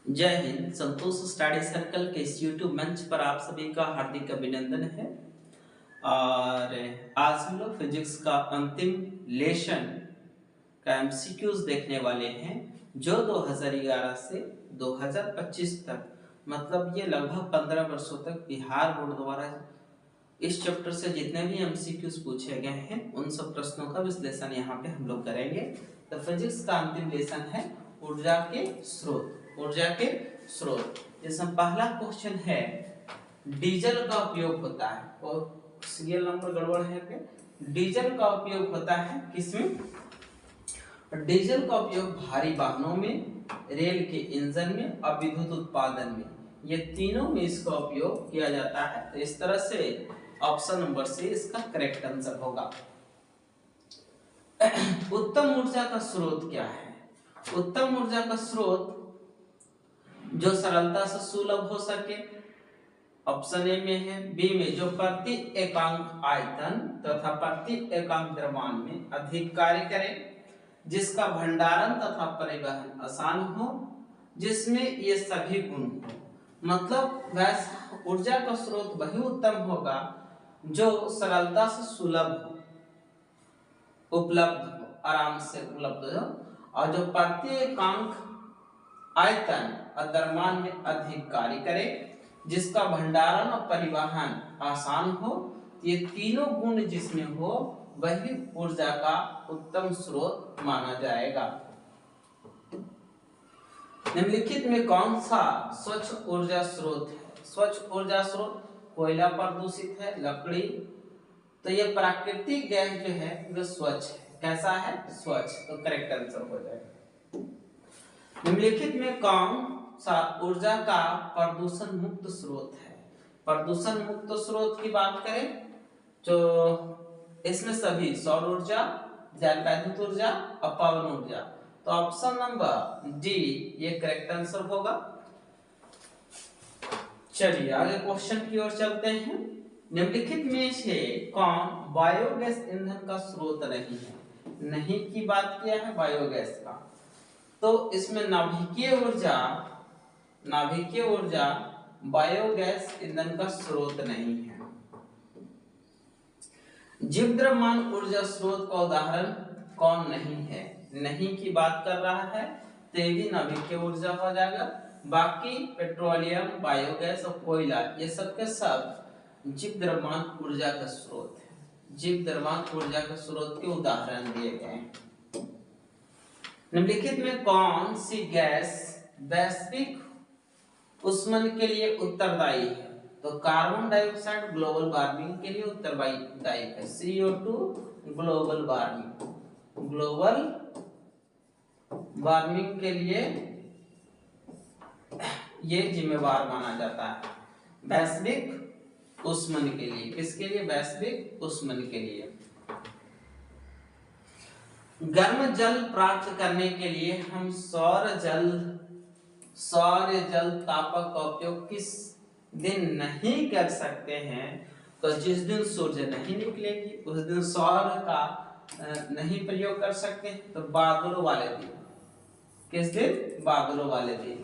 जय हिंद। संतोष study circle के इस यूट्यूब मंच पर आप सभी का हार्दिक अभिनंदन है। और आज हम लोग फिजिक्स का अंतिम लेसन का एमसीक्यूज देखने वाले हैं, जो 2011 से 2025 तक, मतलब ये लगभग 15 वर्षों तक बिहार बोर्ड द्वारा इस चैप्टर से जितने भी एमसीक्यूज पूछे गए हैं उन सब प्रश्नों का विश्लेषण यहाँ पे हम लोग करेंगे। तो फिजिक्स का अंतिम लेसन है ऊर्जा के स्रोत। ऊर्जा के स्रोत जिसमें पहला क्वेश्चन है, डीजल का उपयोग होता है, और सीरियल नंबर गड़बड़ है पे, डीजल का उपयोग होता है किसमें? डीजल का उपयोग भारी वाहनों में, रेल के इंजन में और विद्युत उत्पादन में, ये तीनों में इसका उपयोग किया जाता है। तो इस तरह से ऑप्शन नंबर सी इसका करेक्ट आंसर होगा। उत्तम ऊर्जा का स्रोत क्या है? उत्तम ऊर्जा का स्रोत जो सरलता से सुलभ हो सके, ऑप्शन ए में है। बी में जो प्रति एकांक आयतन तथा प्रति एकांक द्रव्यमान में अधिक कार्य करे, जिसका भंडारण तथा परिवहन आसान हो, जिसमें ये सभी गुण हो। मतलब वैसा ऊर्जा का स्रोत वही उत्तम होगा जो सरलता से सुलभ हो, उपलब्ध हो, आराम से उपलब्ध हो, और जो प्रति एकांक आयतन और द्रव्यमान में अधिक कार्य करे, जिसका भंडारण और परिवहन आसान हो। ये तीनों गुण जिसमें हो वही ऊर्जा का उत्तम स्रोत माना जाएगा। निम्नलिखित में कौन सा स्वच्छ ऊर्जा स्रोत है? स्वच्छ ऊर्जा स्रोत कोयला प्रदूषित है, लकड़ी, तो ये प्राकृतिक गैस जो है वो स्वच्छ है। कैसा है? स्वच्छ। तो करेक्ट आंसर हो जाएगा। निम्नलिखित में कौन सा ऊर्जा का प्रदूषण मुक्त स्रोत है? प्रदूषण मुक्त स्रोत की बात करें तो इसमें सभी सौर ऊर्जा, जल वैद्युत ऊर्जा और पवन ऊर्जा। तो ऑप्शन नंबर डी ये करेक्ट आंसर होगा। चलिए आगे क्वेश्चन की ओर चलते हैं। निम्नलिखित में से कौन बायोगैस ईंधन का स्रोत नहीं है? नहीं की बात किया है बायोगैस का, तो इसमें नाभिकीय ऊर्जा बायोगैस ईंधन का स्रोत नहीं है। जीव द्रव्यमान ऊर्जा स्रोत का उदाहरण कौन नहीं है? नहीं की बात कर रहा है तो ये भी नाभिकीय ऊर्जा हो जाएगा। बाकी पेट्रोलियम, बायोगैस और कोयला ये सब के सब जीव द्रव्यमान ऊर्जा का स्रोत है। जीव द्रव्यमान ऊर्जा के स्रोत के उदाहरण दिए गए हैं। निम्नलिखित में कौन सी गैस वैश्विक ऊष्मन के लिए उत्तरदायी है? तो कार्बन डाइऑक्साइड ग्लोबल वार्मिंग के लिए उत्तरदायी है। CO2 ग्लोबल वार्मिंग के लिए ये जिम्मेवार माना जाता है। वैश्विक ऊष्मन के लिए, किसके लिए? वैश्विक ऊष्मन के लिए। गर्म जल प्राप्त करने के लिए हम सौर जल तापक का उपयोग किस दिन नहीं कर सकते हैं? तो जिस दिन सूर्य नहीं निकलेगी उस दिन सौर का नहीं प्रयोग कर सकते। तो बादलों वाले दिन। किस दिन? बादलों वाले दिन।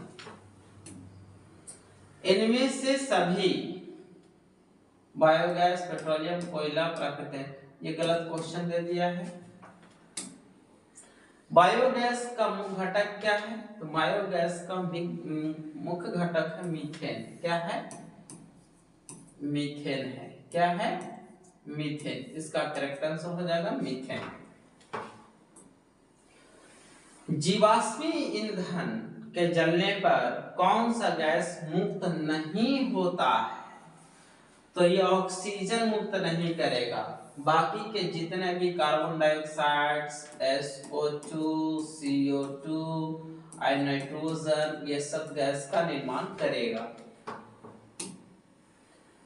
इनमें से सभी बायोगैस, पेट्रोलियम, कोयला, प्राकृतिक, ये गलत क्वेश्चन दे दिया है। बायोगैस का मुख्य घटक क्या है? तो बायोगैस का मुख्य घटक है मीथेन। क्या है? मीथेन है। क्या है? मीथेन। इसका करेक्ट आंसर हो जाएगा मीथेन। जीवाश्मी ईंधन के जलने पर कौन सा गैस मुक्त नहीं होता है? तो ये ऑक्सीजन मुक्त नहीं करेगा। बाकी के जितने भी कार्बन डाइऑक्साइड, SO2, CO2 और नाइट्रोजन, ये सब गैस का निर्माण करेगा।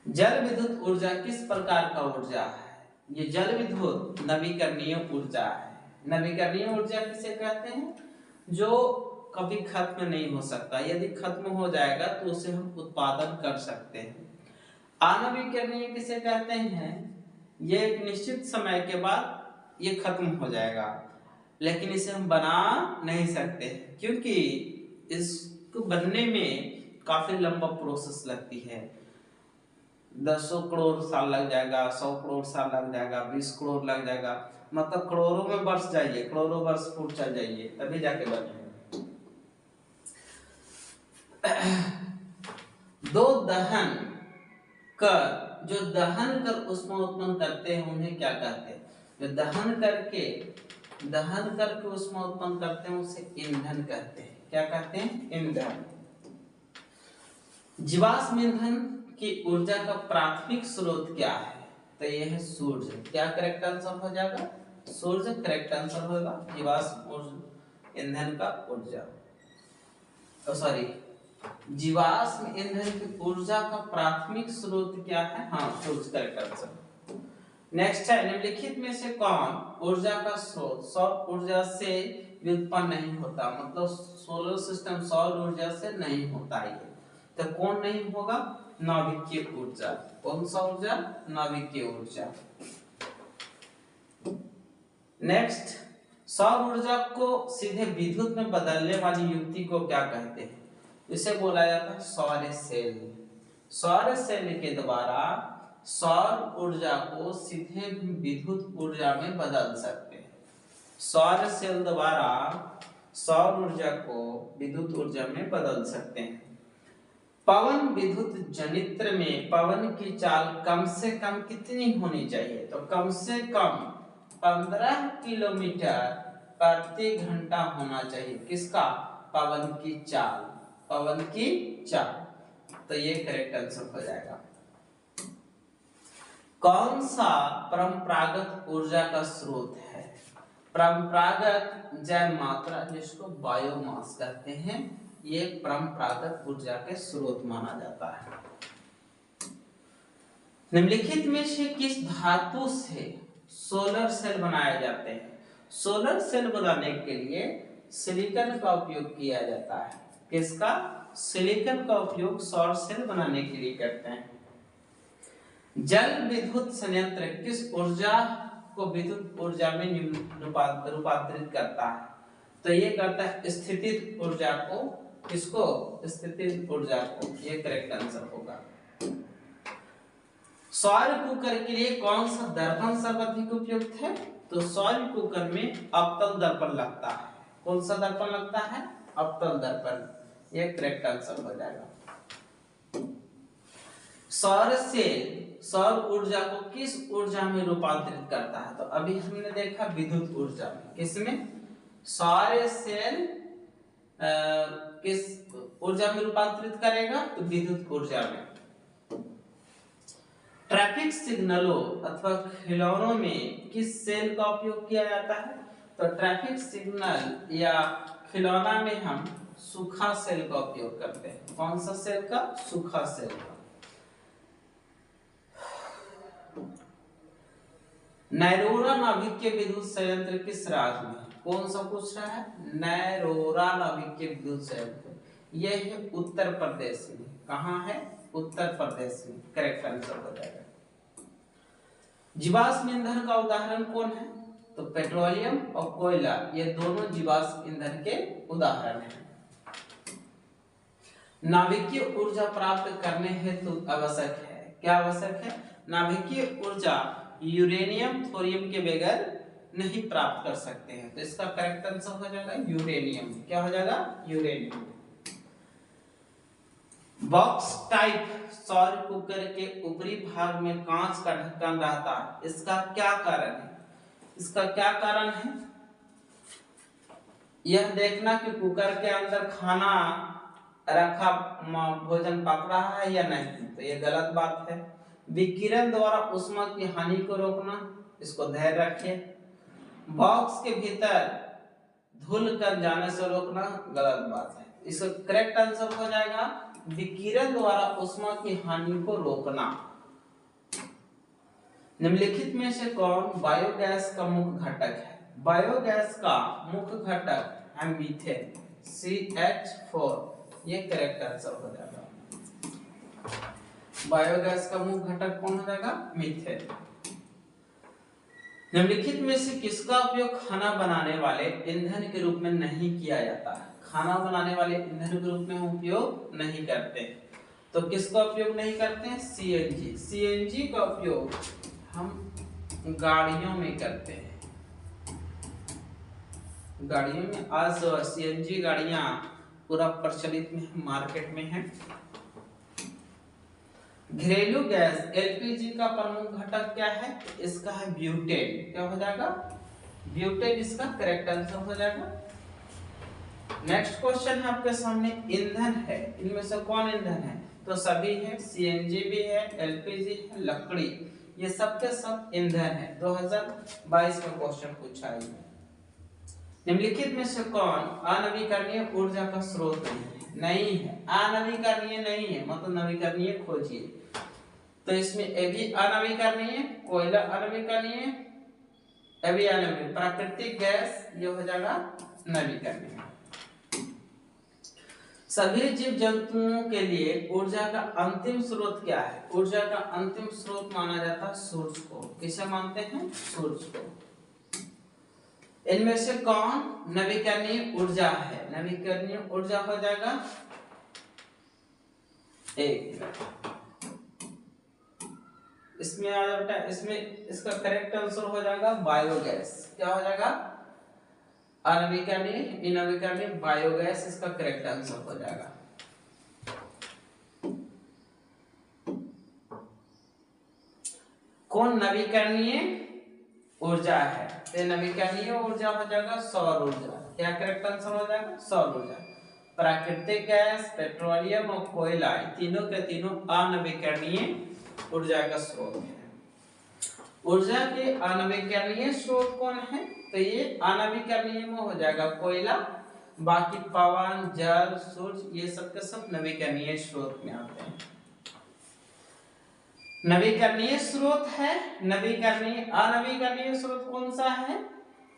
जल विद्युत ऊर्जा किस प्रकार का ऊर्जा है? ये जल विद्युत नवीकरणीय ऊर्जा है। नवीकरणीय ऊर्जा किसे कहते हैं? जो कभी खत्म नहीं हो सकता, यदि खत्म हो जाएगा तो उसे हम उत्पादन कर सकते हैं। अनवीकरणीय किसे कहते हैं? ये एक निश्चित समय के बाद ये खत्म हो जाएगा, लेकिन इसे हम बना नहीं सकते क्योंकि इसको बनने में काफी लंबा प्रोसेस लगती है। 10 करोड़ साल लग जाएगा, 100 करोड़ साल लग जाएगा, 20 करोड़ लग जाएगा, मतलब करोड़ों में वर्ष जाइए, करोड़ों वर्ष फुट चल जाइए तभी जाके बनेगा। दो दहन कर, जो दहन कर ऊष्मा उत्पन्न करते हैं उन्हें क्या कहते हैं? जो दहन करके ऊष्मा उत्पन्न करते हैं उसे ईंधन कहते हैं। क्या कहते हैं? ईंधन। जीवाश्म ईंधन की ऊर्जा का प्राथमिक स्रोत क्या है? तो यह है सूर्य। क्या करेक्ट आंसर हो जाएगा? सूर्य करेक्ट आंसर होगा। जीवाश्म ईंधन का ऊर्जा, जीवाश्म ईंधन की ऊर्जा का प्राथमिक स्रोत क्या है? हाँ, सूर्य करेक्ट आंसर। नेक्स्ट है, निम्नलिखित में से कौन ऊर्जा का स्रोत सौर ऊर्जा से व्युत्पन्न नहीं होता? मतलब सोलर सिस्टम सौर ऊर्जा से नहीं होता है। तो कौन नहीं होगा? नाभिकीय ऊर्जा। कौन सा ऊर्जा? नाभिकीय ऊर्जा। नेक्स्ट, सौर ऊर्जा को सीधे विद्युत में बदलने वाली युक्ति को क्या कहते हैं? इसे बोला जाता है सौर सेल। सौर सेल के द्वारा सौर ऊर्जा को सीधे विद्युत ऊर्जा में बदल सकते हैं। सौर सेल द्वारा सौर ऊर्जा को विद्युत ऊर्जा में बदल सकते हैं। पवन विद्युत जनित्र में पवन की चाल कम से कम कितनी होनी चाहिए? तो कम से कम 15 किलोमीटर प्रति घंटा होना चाहिए। किसका? पवन की चाल। पवन की चाल। तो ये करेक्ट आंसर हो जाएगा। कौन सा परंपरागत ऊर्जा का स्रोत है? परंपरागत जैव मात्रा, जिसको बायोमास कहते हैं, ये परंपरागत ऊर्जा के स्रोत माना जाता है। निम्नलिखित में से किस धातु से सोलर सेल बनाए जाते हैं? सोलर सेल बनाने के लिए सिलिकॉन का उपयोग किया जाता है। किसका? सिलिकॉन का उपयोग सौर सेल बनाने के लिए करते हैं। जल विद्युत संयंत्र किस ऊर्जा को विद्युत ऊर्जा में रूपांतरित करता है? तो ये करता है स्थितिज ऊर्जा को। किसको? स्थितिज ऊर्जा को। ये करेक्ट आंसर होगा। सौर कुकर के लिए कौन सा दर्पण सर्वाधिक उपयुक्त है? तो सौर कुकर में अवतल दर्पण लगता है। कौन सा दर्पण लगता है? अवतल दर्पण। ये करेक्ट आंसर हो जाएगा। सौर सेल सौर ऊर्जा को किस ऊर्जा में रूपांतरित करता है? तो अभी हमने देखा विद्युत ऊर्जा में। किसमें? सौर सेल किस ऊर्जा में रूपांतरित करेगा? तो विद्युत ऊर्जा में। ट्रैफिक सिग्नलों अथवा खिलौनों में किस सेल का उपयोग किया जाता है? तो ट्रैफिक सिग्नल या खिलौना में हम सूखा सेल का उपयोग करते हैं। कौन सा सेल का? सूखा सेल का। नैरोरा नाभिकीय विद्युत संयंत्र किस राज्य में? कौन सा पूछ रहा है? नैरोरा नाभिकीय विद्युत संयंत्र, यह है उत्तर प्रदेश में। कहाँ है? उत्तर प्रदेश में। करेक्ट आंसर हो जाएगा। जीवाश्म ईंधन का उदाहरण कौन है? तो पेट्रोलियम और कोयला, ये दोनों जीवाश्म ईंधन के उदाहरण हैं। नाभिकीय ऊर्जा प्राप्त करने हेतु आवश्यक है। क्या आवश्यक है? नाभिकीय ऊर्जा यूरेनियम थोरियम के बगैर नहीं प्राप्त कर सकते हैं। तो इसका करेक्ट आंसर हो जाएगा यूरेनियम। क्या हो जाएगा? यूरेनियम। बॉक्स टाइप सौर कुकर के ऊपरी भाग में कांच का ढक्कन रहता है। इसका क्या कारण है? इसका क्या कारण है? यह देखना कि कुकर के अंदर खाना रखा, भोजन पक रहा है या नहीं। तो यह गलत बात है। विकिरण द्वारा ऊष्मा की हानि को रोकना, इसको धैर्य रखिए। बॉक्स के भीतर धुल कर जाने से रोकना, गलत बात है। इसका करेक्ट आंसर हो जाएगा विकिरण द्वारा ऊष्मा की हानि को रोकना। निम्नलिखित में से कौन बायोगैस का मुख्य घटक है? बायोगैस का मुख्य घटक है मीथेन, CH4। ये करेक्ट आंसर हो जाएगा। बायोगैस का मुख्य घटक कौन हो जाएगा? मीथेन। निम्नलिखित में से किसका उपयोग खाना बनाने वाले ईंधन के रूप में नहीं किया जाता है? खाना बनाने वाले ईंधन के रूप में हम उपयोग नहीं करते। तो किसका उपयोग नहीं करते हैं? सीएनजी। सीएनजी का उपयोग हम गाड़ियों में करते हैं। गाड़ियों में आज सीएनजी गाड़ियां पूरा प्रचलित में मार्केट में है। घरेलू गैस एलपीजी का प्रमुख घटक क्या है? इसका है ब्यूटेन। क्या हो जाएगा? ब्यूटेन इसका करेक्ट आंसर हो जाएगा। नेक्स्ट क्वेश्चन है आपके सामने, ईंधन है, इनमें से कौन ईंधन है? तो सभी है, सीएनजी भी है, एलपीजी है, लकड़ी, ये सब के सब ईंधन है। 2022 में क्वेश्चन पूछा है। निम्नलिखित में से कौन अनवीकरणीय ऊर्जा का स्रोत नहीं है? अनवीकरणीय नहीं है मतलब नवीकरणीय खोजिए। तो इसमें ए भी अनवीकरणीय, कोयला अनवीकरणीय, ए भी अनवीकरणीय, प्राकृतिक गैस ये हो जाएगा नवीकरणीय। सभी जीव जंतुओं के लिए ऊर्जा का अंतिम स्रोत क्या है? ऊर्जा का अंतिम स्रोत माना जाता है सूर्य को। किसे मानते हैं? सूर्य को। इनमें से कौन नवीकरणीय ऊर्जा है? नवीकरणीय ऊर्जा हो जाएगा एक, इसमें आ जाएगा, इसमें इसका करेक्ट आंसर हो जाएगा बायोगैस। क्या हो जाएगा? अनवीकरणीय, इनवीकरणीय, बायोगैस इसका करेक्ट आंसर हो जाएगा। कौन नवीकरणीय ऊर्जा है? तो नवीकरणीय ऊर्जा हो जाएगा सौर ऊर्जा। क्या करेक्ट आंसर हो जाएगा? सौर ऊर्जा। प्राकृतिक गैस, पेट्रोलियम और कोयला, तीनों के तीनों अनवीकरणीय ऊर्जा का स्रोत है। ऊर्जा के अनवीकरणीय स्रोत कौन है? तो ये अनवीकरणीय में हो जाएगा कोयला, बाकी पवन, जल, सूर्य ये सब के सब नवीकरणीय स्रोत में आते हैं। नवीकरणीय स्रोत है, नवीकरणीय, अनवीकरणीय स्रोत कौन सा है?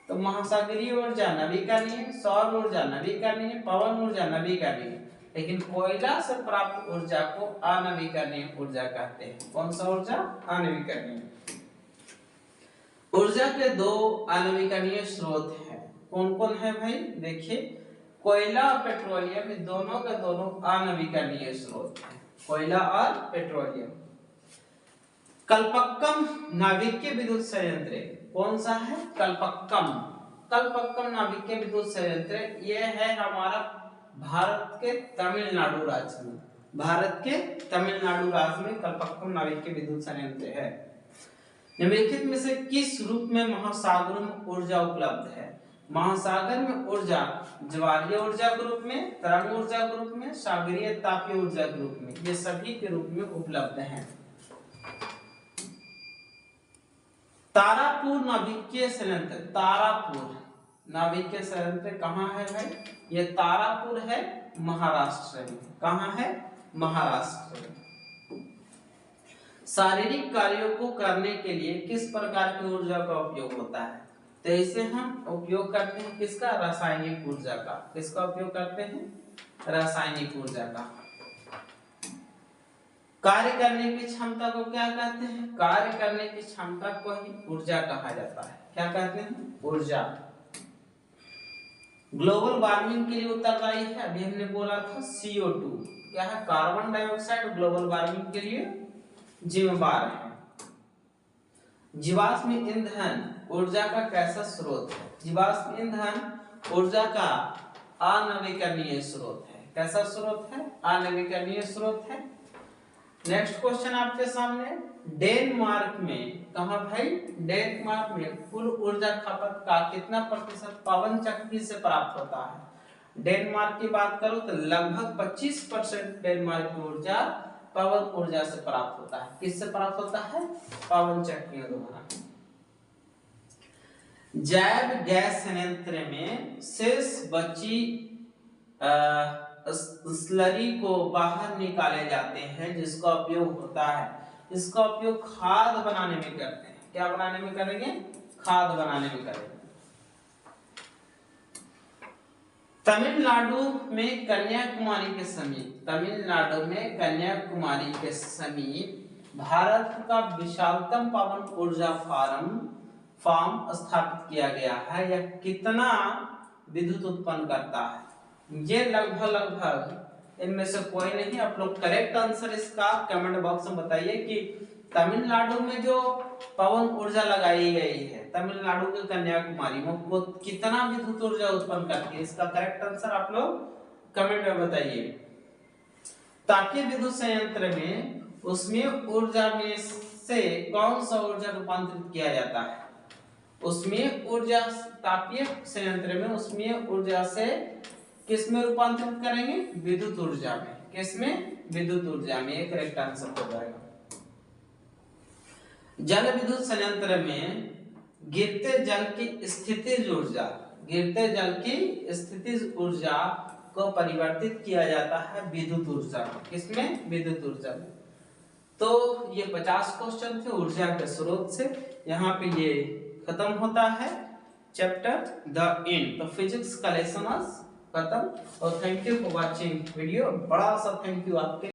तो महासागरीय ऊर्जा नवीकरणीय, सौर ऊर्जा नवीकरणीय, पवन ऊर्जा नवीकरणीय, लेकिन कोयला से प्राप्त ऊर्जा को अनवीकरणीय ऊर्जा कहते हैं। कौन सा ऊर्जा? अनवीकरणीय। ऊर्जा के दो अनवीकरणीय स्रोत हैं। कौन कौन है भाई? देखिए, कोयला और पेट्रोलियम, दोनों के दोनों अनवीकरणीय स्रोत हैं, कोयला और पेट्रोलियम। कल्पक्कम नाभिकीय विद्युत संयंत्र कौन सा है? कल्पक्कम। कल्पक्कम नाभिकीय विद्युत संयंत्र ये है हमारा भारत के तमिलनाडु राज्य में। भारत के तमिलनाडु राज्य में कल्पक्कम नाभिकीय विद्युत संयंत्र है। निम्नलिखित में से किस रूप में महासागरों में ऊर्जा उपलब्ध है? महासागर में ऊर्जा ज्वारीय ऊर्जा के रूप में, तरंग ऊर्जा के रूप में, सागरीय तापीय ऊर्जा के रूप में, ये सभी के रूप में उपलब्ध हैं। तारापुर नाभिकीय संयंत्र, तारापुर नाभिकीय संयंत्र कहाँ है भाई? ये तारापुर है महाराष्ट्र में। कहाँ है? महाराष्ट्र में। शारीरिक कार्यों को करने के लिए किस प्रकार की ऊर्जा का उपयोग होता है? तो इसे हम उपयोग करते हैं किसका? रासायनिक ऊर्जा का। किसका उपयोग करते हैं? रासायनिक ऊर्जा का। कार्य करने की क्षमता को क्या कहते हैं? कार्य करने की क्षमता को ही ऊर्जा कहा जाता है। क्या कहते हैं? ऊर्जा। ग्लोबल वार्मिंग के लिए उत्तरदायी है, अभी हमने बोला था CO2। क्या है? कार्बन डाइऑक्साइड ग्लोबल वार्मिंग के लिए जिम्मेदार है। जीवाश्म ईंधन ऊर्जा का कैसा स्रोत है? जीवाश्म ईंधन ऊर्जा का अनवीकरणीय स्रोत है। कैसा स्रोत है? अनवीकरणीय स्रोत है। नेक्स्ट क्वेश्चन आपके सामने, डेनमार्क में, कहा भाई? डेनमार्क में कुल ऊर्जा खपत का कितना प्रतिशत पवन चक्की से प्राप्त होता है? डेनमार्क की बात करो तो लगभग 25% डेनमार्क की ऊर्जा पवन ऊर्जा से प्राप्त होता है। किससे प्राप्त होता है? पवन चक्कियों द्वारा। जैव गैस संयंत्र में शेष बची स्लरी को बाहर निकाले जाते हैं, जिसका उपयोग होता है, इसका उपयोग खाद बनाने में करते हैं। क्या बनाने में करेंगे? खाद बनाने में करेंगे। तमिलनाडु में कन्याकुमारी के समीप, तमिलनाडु में कन्याकुमारी के समीप भारत का विशालतम पवन ऊर्जा फार्म स्थापित किया गया है। यह कितना विद्युत उत्पन्न करता है? ये लगभग इनमें से कोई नहीं। आप लोग करेक्ट आंसर इसका कमेंट बॉक्स में बताइए कि तमिलनाडु में जो पवन ऊर्जा लगाई गई है, तमिलनाडु के कन्याकुमारी में, वो कितना विद्युत ऊर्जा उत्पन्न करती है। इसका करेक्ट आंसर आप लोग कमेंट में बताइए। तापीय विद्युत संयंत्र में उसमें ऊर्जा में से कौन सा ऊर्जा रूपांतरित किया जाता है? उसमें ऊर्जा, तापीय संयंत्र में उसमें ऊर्जा से किस में रूपांतरित करेंगे? विद्युत ऊर्जा में। किस में? विद्युत ऊर्जा में। एक करेक्ट आंसर हो जाएगा। जल विद्युत संयंत्र में गिरते जल की स्थितिज ऊर्जा, गिरते जल की स्थितिज ऊर्जा को परिवर्तित किया जाता है विद्युत ऊर्जा में। किसमें? विद्युत ऊर्जा में। तो ये 50 क्वेश्चन थे ऊर्जा के स्रोत से। यहाँ पे ये खत्म होता है चैप्टर द एंड। तो फिजिक्स का लेसन खत्म। और thank you for watching video. बड़ा सा थैंक यू आपके